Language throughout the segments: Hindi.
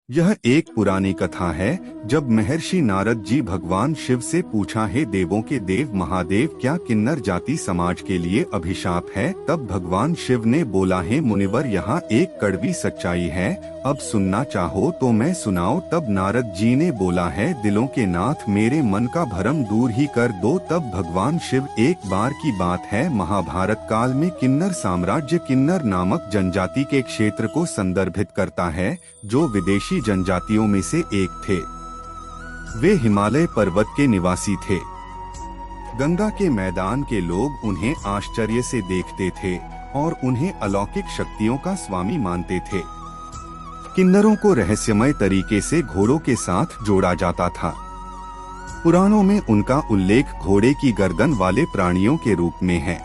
यह एक पुरानी कथा है। जब महर्षि नारद जी भगवान शिव से पूछा, हे देवों के देव महादेव, क्या किन्नर जाति समाज के लिए अभिशाप है? तब भगवान शिव ने बोला, हे मुनिवर, यहाँ एक कड़वी सच्चाई है, अब सुनना चाहो तो मैं सुनाऊं? तब नारद जी ने बोला, है दिलों के नाथ, मेरे मन का भरम दूर ही कर दो। तब भगवान शिव, एक बार की बात है, महाभारत काल में किन्नर साम्राज्य किन्नर नामक जनजाति के क्षेत्र को संदर्भित करता है, जो विदेशी जनजातियों में से एक थे। वे हिमालय पर्वत के निवासी थे। गंगा के मैदान के लोग उन्हें आश्चर्य से देखते थे और उन्हें अलौकिक शक्तियों का स्वामी मानते थे। किन्नरों को रहस्यमय तरीके से घोड़ों के साथ जोड़ा जाता था। पुराणों में उनका उल्लेख घोड़े की गर्दन वाले प्राणियों के रूप में है।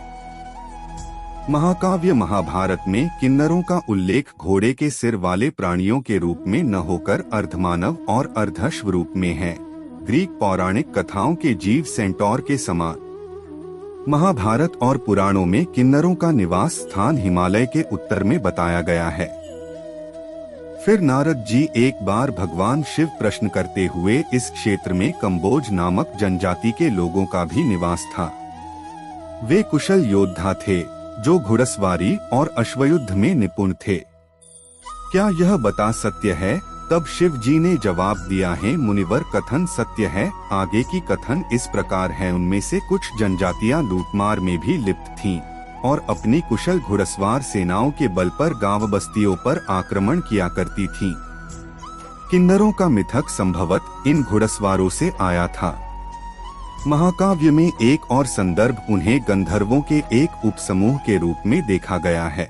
महाकाव्य महाभारत में किन्नरों का उल्लेख घोड़े के सिर वाले प्राणियों के रूप में न होकर अर्धमानव और अर्धश्व रूप में है। ग्रीक पौराणिक कथाओं के जीव सेंटोर के समान। महाभारत और पुराणों में किन्नरों का निवास स्थान हिमालय के उत्तर में बताया गया है। फिर नारद जी एक बार भगवान शिव प्रश्न करते हुए, इस क्षेत्र में कंबोज नामक जनजाति के लोगों का भी निवास था। वे कुशल योद्धा थे जो घुड़सवारी और अश्वयुद्ध में निपुण थे। क्या यह बता सत्य है? तब शिव जी ने जवाब दिया, है मुनिवर, कथन सत्य है। आगे की कथन इस प्रकार है, उनमें से कुछ जनजातियां लूटमार में भी लिप्त थीं और अपनी कुशल घुड़सवार सेनाओं के बल पर गांव बस्तियों पर आक्रमण किया करती थीं। किन्नरों का मिथक संभवत इन घुड़सवारों से आया था। महाकाव्य में एक और संदर्भ उन्हें गंधर्वों के एक उपसमूह के रूप में देखा गया है।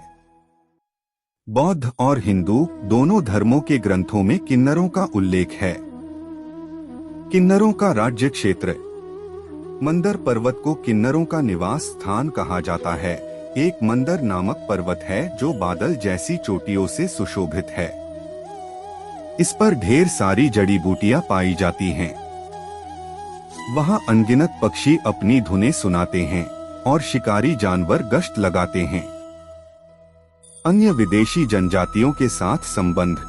बौद्ध और हिंदू दोनों धर्मों के ग्रंथों में किन्नरों का उल्लेख है। किन्नरों का राज्य क्षेत्र। मंदर पर्वत को किन्नरों का निवास स्थान कहा जाता है। एक मंदर नामक पर्वत है जो बादल जैसी चोटियों से सुशोभित है। इस पर ढेर सारी जड़ी बूटियां पाई जाती हैं। वहाँ अनगिनत पक्षी अपनी धुनें सुनाते हैं और शिकारी जानवर गश्त लगाते हैं। अन्य विदेशी जनजातियों के साथ संबंध।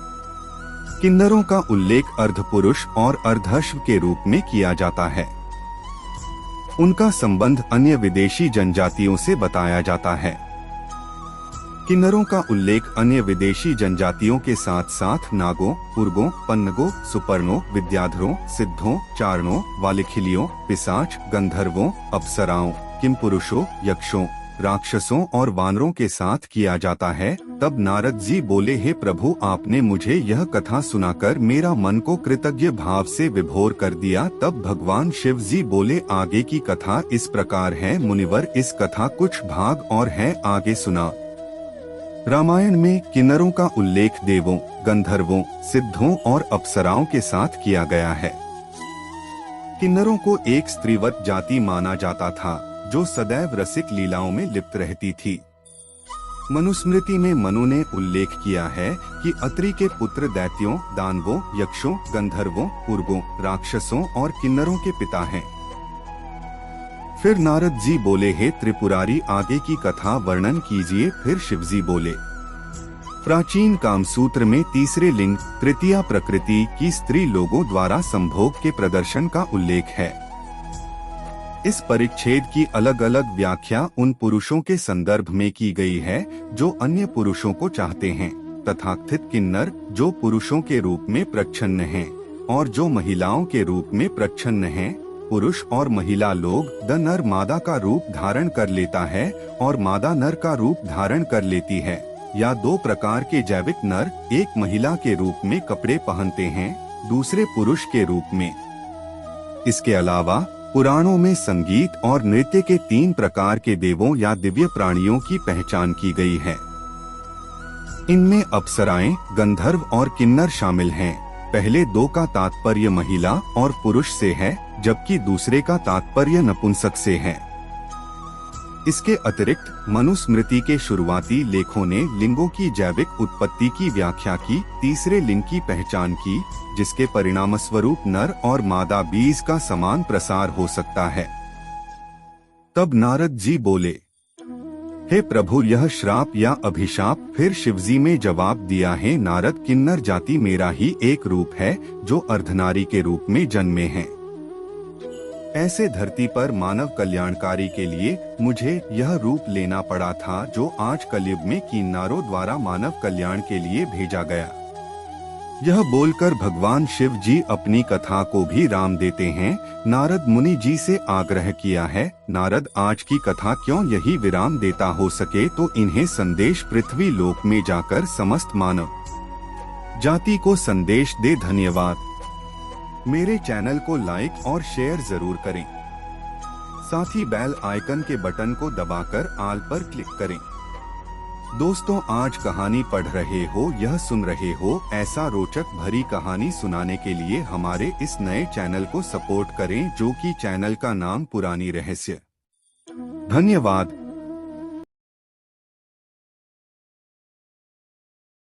किन्नरों का उल्लेख अर्धपुरुष और अर्धश्व के रूप में किया जाता है। उनका संबंध अन्य विदेशी जनजातियों से बताया जाता है। किन्नरों का उल्लेख अन्य विदेशी जनजातियों के साथ साथ नागों, उर्गों, पन्नगों, सुपर्णों, विद्याधरों, सिद्धों, चारणों, वालिखिलियों, पिशाच, गंधर्वों, अप्सराओं, किमपुरुषों, यक्षों, राक्षसों और वानरों के साथ किया जाता है। तब नारद जी बोले, हे प्रभु, आपने मुझे यह कथा सुनाकर मेरा मन को कृतज्ञ भाव से विभोर कर दिया। तब भगवान शिव जी बोले, आगे की कथा इस प्रकार है, मुनिवर, इस कथा कुछ भाग और है, आगे सुना। रामायण में किन्नरों का उल्लेख देवों, गंधर्वों, सिद्धों और अप्सराओं के साथ किया गया है। किन्नरों को एक स्त्रीवत जाति माना जाता था जो सदैव रसिक लीलाओं में लिप्त रहती थी। मनुस्मृति में मनु ने उल्लेख किया है कि अत्रि के पुत्र दैत्यों, दानवों, यक्षों, गंधर्वों, उर्गों, राक्षसों और किन्नरों के पिता हैं। फिर नारद जी बोले, हे त्रिपुरारी, आगे की कथा वर्णन कीजिए। फिर शिवजी बोले, प्राचीन कामसूत्र में तीसरे लिंग तृतीया प्रकृति की स्त्री लोगों द्वारा संभोग के प्रदर्शन का उल्लेख है। इस परिच्छेद की अलग अलग व्याख्या उन पुरुषों के संदर्भ में की गई है जो अन्य पुरुषों को चाहते हैं। तथाकथित किन्नर जो पुरुषों के रूप में प्रच्छन्न हैं और जो महिलाओं के रूप में प्रच्छन्न हैं। पुरुष और महिला लोग द नर मादा का रूप धारण कर लेता है और मादा नर का रूप धारण कर लेती है, या दो प्रकार के जैविक नर एक महिला के रूप में कपड़े पहनते हैं, दूसरे पुरुष के रूप में। इसके अलावा पुराणों में संगीत और नृत्य के 3 प्रकार के देवों या दिव्य प्राणियों की पहचान की गई है। इनमें अप्सराएं, गंधर्व और किन्नर शामिल हैं। पहले 2 का तात्पर्य महिला और पुरुष से है, जबकि दूसरे का तात्पर्य नपुंसक से है। इसके अतिरिक्त मनुस्मृति के शुरुआती लेखों ने लिंगों की जैविक उत्पत्ति की व्याख्या की, तीसरे लिंग की पहचान की, जिसके परिणामस्वरूप नर और मादा बीज का समान प्रसार हो सकता है। तब नारद जी बोले, हे प्रभु, यह श्राप या अभिशाप? फिर शिवजी में जवाब दिया है, नारद, किन्नर जाति मेरा ही एक रूप है जो अर्धनारी के रूप में जन्मे हैं। ऐसे धरती पर मानव कल्याणकारी के लिए मुझे यह रूप लेना पड़ा था जो आज कलयुग में किन्नरों द्वारा मानव कल्याण के लिए भेजा गया। यह बोलकर भगवान शिव जी अपनी कथा को भी राम देते हैं। नारद मुनि जी से आग्रह किया है, नारद, आज की कथा क्यों यही विराम देता हो सके तो इन्हें संदेश पृथ्वी लोक में जाकर समस्त मानव जाति को संदेश दे। धन्यवाद। मेरे चैनल को लाइक और शेयर जरूर करें। साथ ही बेल आइकन के बटन को दबाकर ऑल पर क्लिक करें। दोस्तों, आज कहानी पढ़ रहे हो, यह सुन रहे हो, ऐसा रोचक भरी कहानी सुनाने के लिए हमारे इस नए चैनल को सपोर्ट करें, जो कि चैनल का नाम पुरानी रहस्य। धन्यवाद।